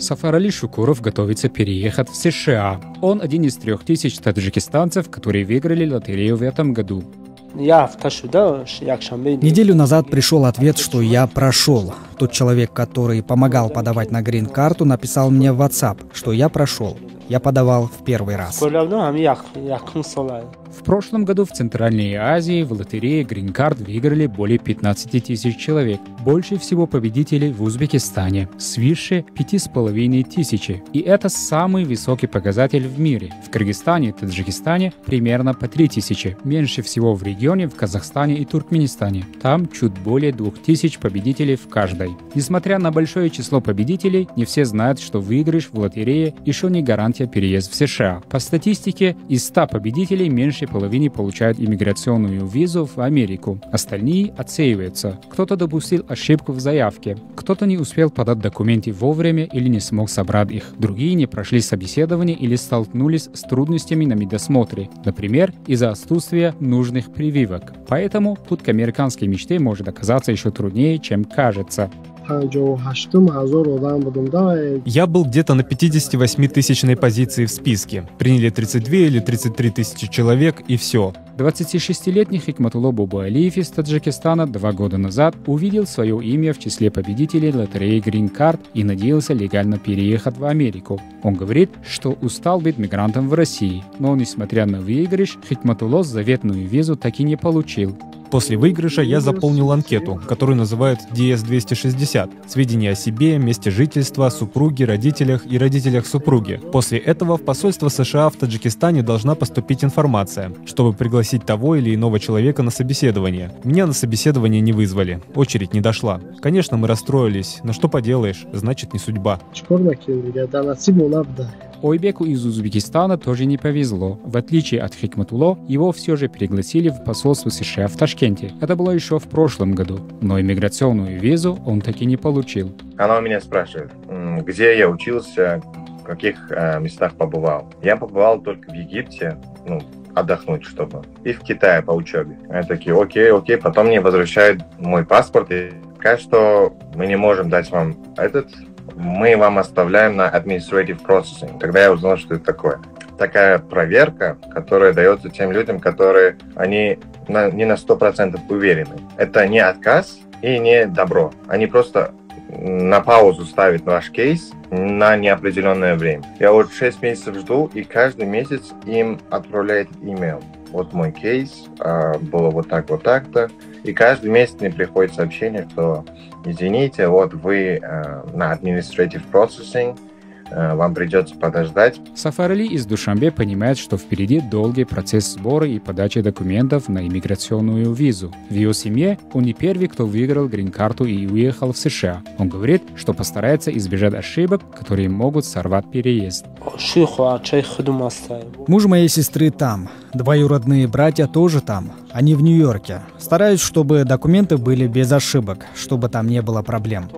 Сафар Али Шукуров готовится переехать в США. Он один из 3000 таджикистанцев, которые выиграли лотерею в этом году. Неделю назад пришел ответ, что я прошел. Тот человек, который помогал подавать на грин-карту, написал мне в WhatsApp, что я прошел. Я подавал в первый раз. В прошлом году в Центральной Азии в лотерее Green Card выиграли более 15 тысяч человек. Больше всего победителей в Узбекистане – свыше 5500. И это самый высокий показатель в мире. В Кыргызстане и Таджикистане примерно по 3000. Меньше всего в регионе в Казахстане и Туркменистане. Там чуть более 2000 победителей в каждой. Несмотря на большое число победителей, не все знают, что выигрыш в лотерее еще не гарантия переезда в США. По статистике, из 100 победителей меньше половины получают иммиграционную визу в Америку. Остальные отсеиваются. Кто-то допустил ошибку в заявке. Кто-то не успел подать документы вовремя или не смог собрать их. Другие не прошли собеседование или столкнулись с трудностями на медосмотре. Например, из-за отсутствия нужных прививок. Поэтому путь к американской мечте может оказаться еще труднее, чем кажется. Я был где-то на 58-тысячной позиции в списке. Приняли 32 или 33 тысячи человек, и все. 26-летний Хикматулло Бубуалиев из Таджикистана 2 года назад увидел свое имя в числе победителей лотереи Green Card и надеялся легально переехать в Америку. Он говорит, что устал быть мигрантом в России, но, несмотря на выигрыш, Хикматулло заветную визу так и не получил. После выигрыша я заполнил анкету, которую называют DS-260. Сведения о себе, месте жительства, супруге, родителях и родителях супруги. После этого в посольство США в Таджикистане должна поступить информация, чтобы пригласить того или иного человека на собеседование. Меня на собеседование не вызвали. Очередь не дошла. Конечно, мы расстроились, но что поделаешь, значит не судьба. Ойбеку из Узбекистана тоже не повезло. В отличие от Хикматулло, его все же пригласили в посольство США в Ташкенте. Это было еще в прошлом году. Но иммиграционную визу он таки не получил. Она у меня спрашивает, где я учился, в каких местах побывал. Я побывал только в Египте, отдохнуть чтобы. И в Китае по учебе. Они такие, окей. Потом мне возвращают мой паспорт и сказать, что мы не можем дать вам мы вам оставляем на administrative processing. Тогда я узнал, что это такое. Такая проверка, которая дается тем людям, которые не на 100% уверены. Это не отказ и не добро. Они просто на паузу ставят ваш кейс на неопределенное время. Я 6 месяцев жду, и каждый месяц им отправляет имейл. Вот мой кейс, было вот так-то. И каждый месяц мне приходит сообщение, что извините, вот вы на administrative processing, вам придется подождать. Сафар Али из Душанбе понимает, что впереди долгий процесс сбора и подачи документов на иммиграционную визу. В его семье он не первый, кто выиграл грин-карту и уехал в США. Он говорит, что постарается избежать ошибок, которые могут сорвать переезд. Муж моей сестры там. Двоюродные братья тоже там. Они в Нью-Йорке. Стараюсь, чтобы документы были без ошибок, чтобы там не было проблем.